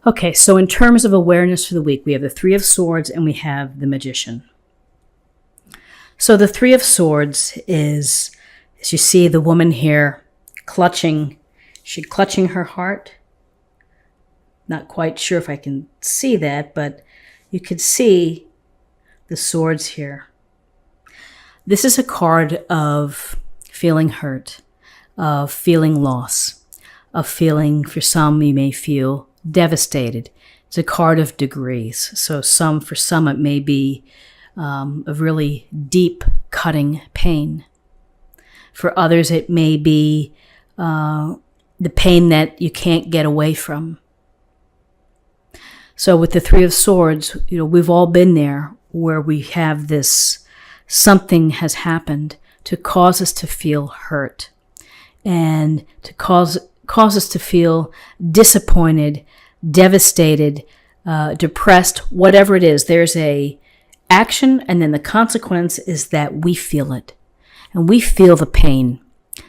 Okay, so in terms of awareness for the week, we have the Three of Swords and we have the Magician. So the Three of Swords is, as you see the woman here clutching her heart. Not quite sure if I can see that, but you could see the swords here. This is a card of feeling hurt, of feeling loss, of feeling, for some you may feel devastated. It's a card of degrees. So for some it may be a really deep cutting pain. For others it may be the pain that you can't get away from. So with the Three of Swords, we've all been there where we have this, something has happened to cause us to feel hurt and to cause us to feel disappointed, devastated, depressed, whatever it is. There's a action, and then the consequence is that we feel it and we feel the pain.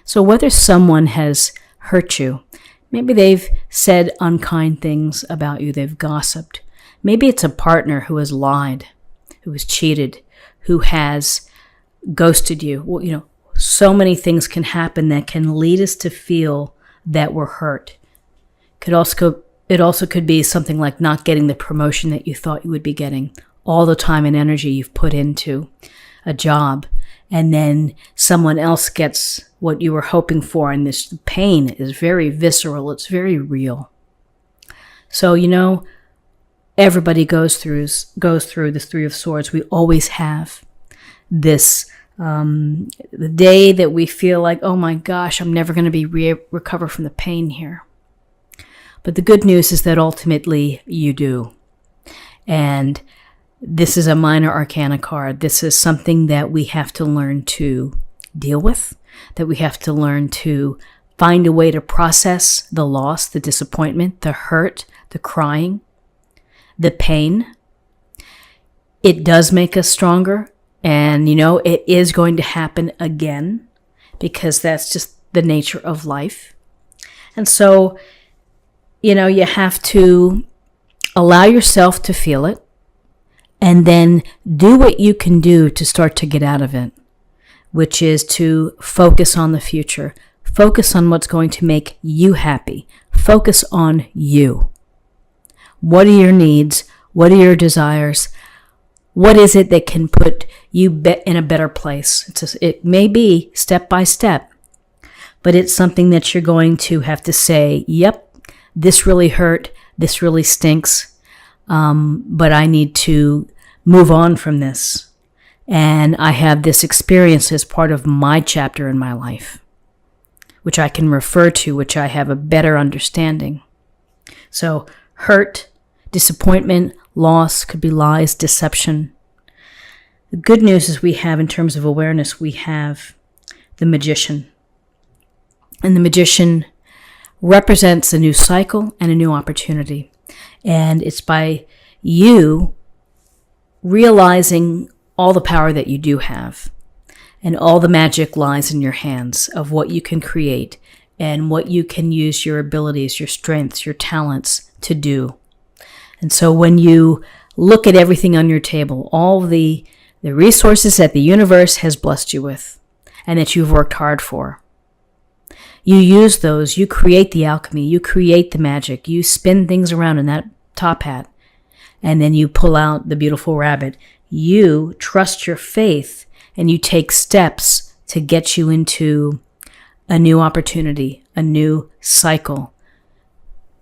So whether someone has hurt you, maybe they've said unkind things about you, they've gossiped. Maybe it's a partner who has lied, who has cheated, who has ghosted you. Well, so many things can happen that can lead us to feel that we're hurt. It also could be something like not getting the promotion that you thought you would be getting, all the time and energy you've put into a job, and then someone else gets what you were hoping for, and this pain is very visceral, it's very real. So, everybody goes through this Three of Swords. We always have this, the day that we feel like, oh my gosh, I'm never going to be recover from the pain here. But the good news is that ultimately you do. And this is a minor arcana card. This is something that we have to learn to deal with, that we have to learn to find a way to process the loss, the disappointment, the hurt, the crying, the pain. It does make us stronger. And, it is going to happen again because that's just the nature of life. And so, you have to allow yourself to feel it and then do what you can do to start to get out of it, which is to focus on the future. Focus on what's going to make you happy. Focus on you. What are your needs? What are your desires? What is it that can put you in a better place? It may be step by step, but it's something that you're going to have to say, yep, this really hurt, this really stinks, but I need to move on from this. And I have this experience as part of my chapter in my life, which I can refer to, which I have a better understanding. So hurt, disappointment, loss, could be lies, deception. The good news is we have, in terms of awareness, we have the Magician. And the Magician represents a new cycle and a new opportunity. And it's by you realizing all the power that you do have, and all the magic lies in your hands of what you can create and what you can use your abilities, your strengths, your talents to do. And so when you look at everything on your table, all the resources that the universe has blessed you with and that you've worked hard for, you use those, you create the alchemy, you create the magic, you spin things around in that top hat, and then you pull out the beautiful rabbit. You trust your faith and you take steps to get you into a new opportunity, a new cycle.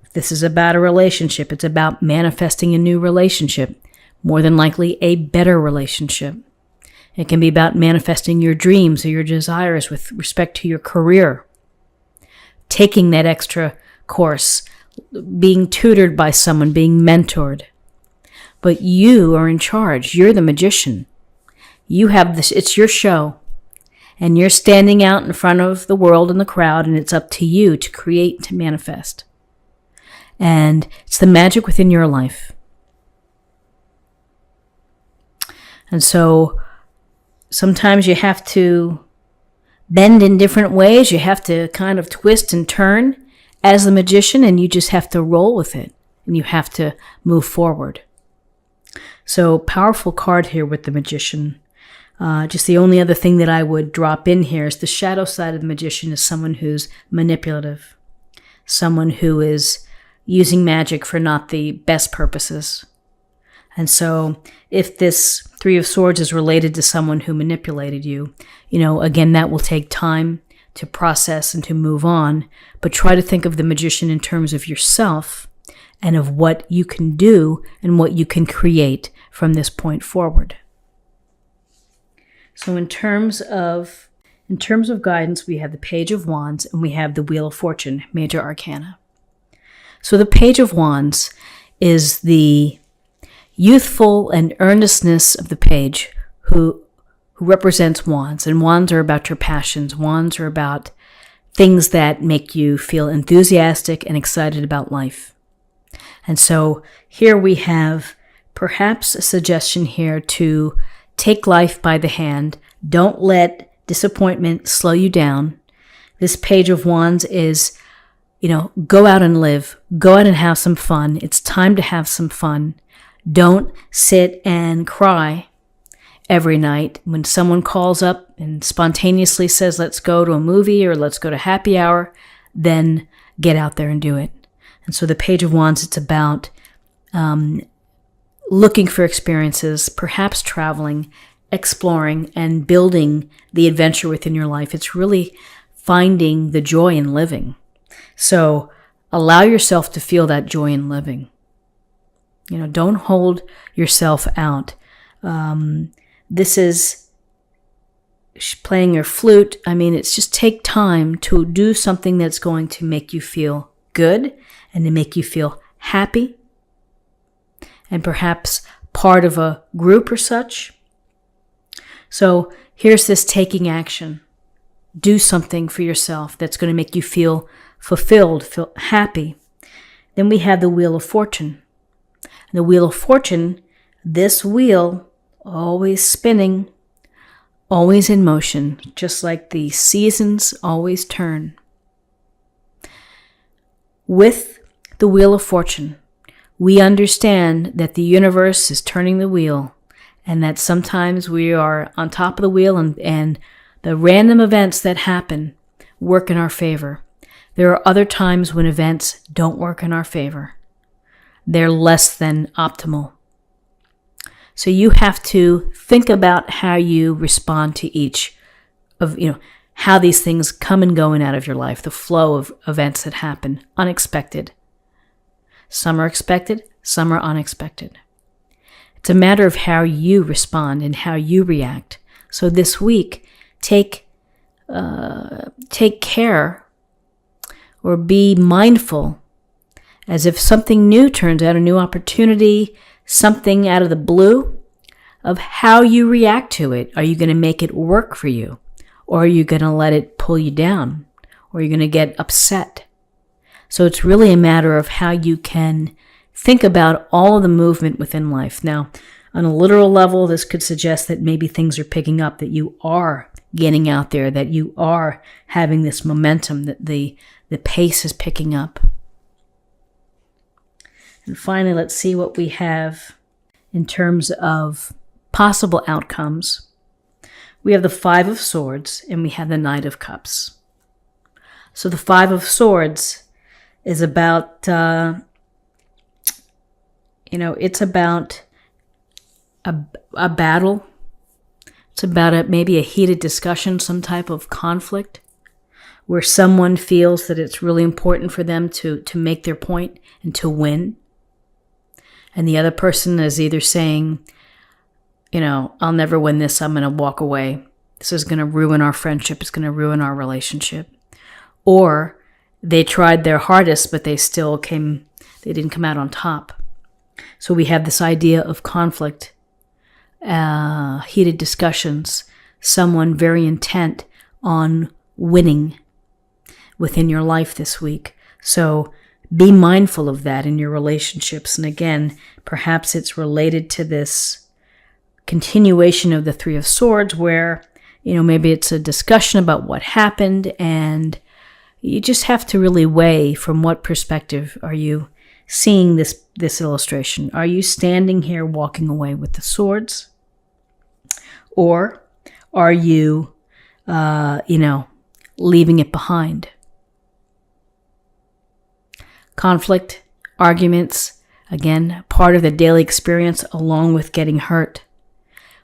If this is about a relationship, it's about manifesting a new relationship, more than likely a better relationship. It can be about manifesting your dreams or your desires with respect to your career, taking that extra course, being tutored by someone, being mentored. But you are in charge. You're the magician. You have this, it's your show. And you're standing out in front of the world and the crowd, and it's up to you to create, to manifest. And it's the magic within your life. And so sometimes you have to bend in different ways. You have to kind of twist and turn as the magician, and you just have to roll with it. and you have to move forward. So powerful card here with the Magician. Just the only other thing that I would drop in here is the shadow side of the Magician is someone who's manipulative, someone who is using magic for not the best purposes. And so if this Three of Swords is related to someone who manipulated you, again, that will take time to process and to move on, but try to think of the Magician in terms of yourself and of what you can do and what you can create from this point forward. So in terms of guidance, we have the Page of Wands and we have the Wheel of Fortune, major arcana. So the Page of Wands is the youthful and earnestness of the page who represents wands. And wands are about your passions. Wands are about things that make you feel enthusiastic and excited about life. And so here we have perhaps a suggestion here to take life by the hand. Don't let disappointment slow you down. This Page of Wands is, go out and live. Go out and have some fun. It's time to have some fun. Don't sit and cry every night when someone calls up and spontaneously says, let's go to a movie or let's go to happy hour. Then get out there and do it. And so the Page of Wands, it's about looking for experiences, perhaps traveling, exploring, and building the adventure within your life. It's really finding the joy in living. So allow yourself to feel that joy in living. Don't hold yourself out. This is playing your flute. It's just take time to do something that's going to make you feel good and to make you feel happy and perhaps part of a group or such. So here's this taking action. Do something for yourself that's going to make you feel fulfilled, feel happy. Then we have the Wheel of Fortune. The Wheel of Fortune, this wheel, always spinning, always in motion, just like the seasons always turn. With the Wheel of Fortune, we understand that the universe is turning the wheel and that sometimes we are on top of the wheel and the random events that happen work in our favor. There are other times when events don't work in our favor. They're less than optimal. So you have to think about how you respond to each of, how these things come and go in out of your life, the flow of events that happen, unexpected. Some are expected, some are unexpected. It's a matter of how you respond and how you react. So this week, take care or be mindful as if something new turns out, a new opportunity, something out of the blue, of how you react to it. Are you going to make it work for you? Or are you going to let it pull you down? Or are you going to get upset? So it's really a matter of how you can think about all of the movement within life. Now, on a literal level, this could suggest that maybe things are picking up, that you are getting out there, that you are having this momentum, that the pace is picking up. And finally, let's see what we have in terms of possible outcomes. We have the Five of Swords and we have the Knight of Cups. So the Five of Swords is about, it's about a battle. It's about maybe a heated discussion, some type of conflict, where someone feels that it's really important for them to make their point and to win. And the other person is either saying, I'll never win this, I'm going to walk away. This is going to ruin our friendship, it's going to ruin our relationship. Or they tried their hardest, but they didn't come out on top. So we have this idea of conflict, heated discussions, someone very intent on winning within your life this week. So be mindful of that in your relationships. And again, perhaps it's related to this continuation of the Three of Swords where, maybe it's a discussion about what happened and you just have to really weigh from what perspective are you seeing this illustration? Are you standing here walking away with the swords? Or are you, leaving it behind? Conflict, arguments, again, part of the daily experience along with getting hurt.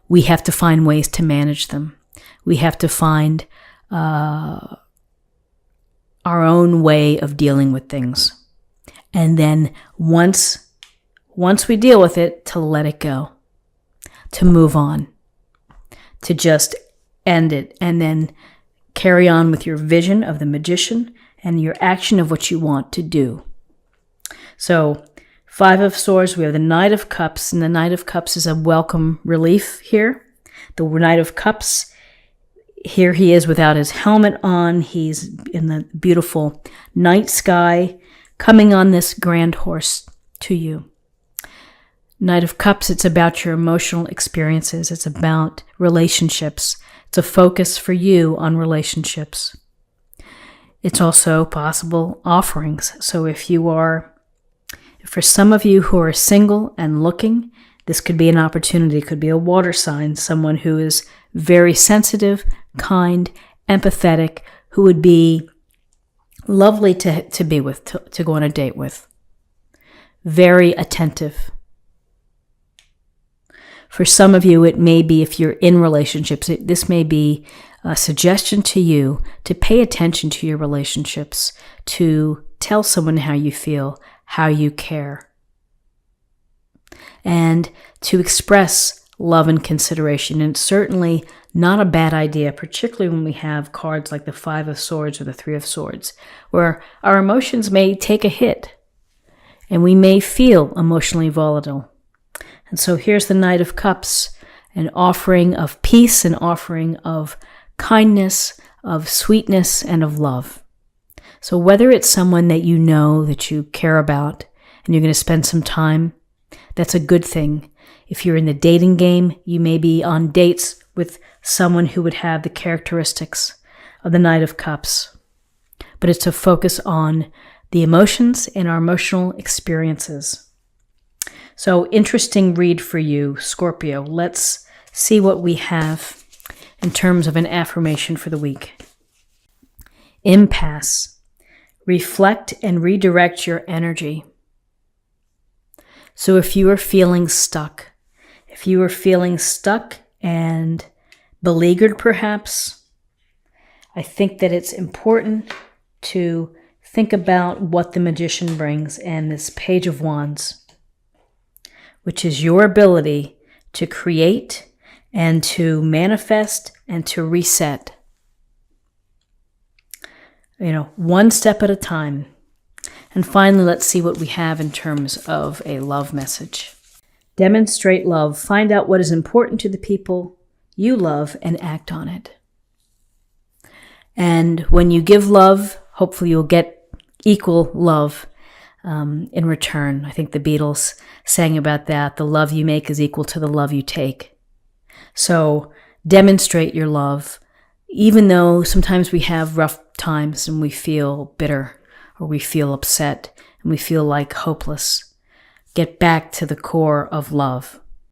We have to find ways to manage them. We have to find our own way of dealing with things. And then once we deal with it, to let it go, to move on, to just end it, and then carry on with your vision of the magician and your action of what you want to do. So, Five of Swords, we have the Knight of Cups, and the Knight of Cups is a welcome relief here. The Knight of Cups, here he is without his helmet on. He's in the beautiful night sky, coming on this grand horse to you. Knight of Cups, it's about your emotional experiences. It's about relationships. It's a focus for you on relationships. It's also possible offerings. So for some of you who are single and looking, this could be an opportunity. It could be a water sign, someone who is very sensitive, kind, empathetic, who would be lovely to be with, to go on a date with. Very attentive. For some of you, it may be, if you're in relationships, this may be a suggestion to you to pay attention to your relationships, to tell someone how you feel, how you care, and to express love and consideration. And it's certainly not a bad idea, particularly when we have cards like the Five of Swords or the Three of Swords, where our emotions may take a hit and we may feel emotionally volatile. And so here's the Knight of Cups, an offering of peace, an offering of kindness, of sweetness, and of love. So whether it's someone that you know, that you care about, and you're going to spend some time, that's a good thing. If you're in the dating game, you may be on dates with someone who would have the characteristics of the Knight of Cups. But it's to focus on the emotions and our emotional experiences. So interesting read for you, Scorpio. Let's see what we have in terms of an affirmation for the week. Impasse. Reflect and redirect your energy. So if you are feeling stuck, and beleaguered perhaps, I think that it's important to think about what the Magician brings and this Page of Wands, which is your ability to create and to manifest and to reset. One step at a time. And finally, let's see what we have in terms of a love message. Demonstrate love. Find out what is important to the people you love and act on it. And when you give love, hopefully you'll get equal love in return. I think the Beatles sang about that. The love you make is equal to the love you take. So demonstrate your love. Even though sometimes we have rough times and we feel bitter or we feel upset and we feel like hopeless, get back to the core of love.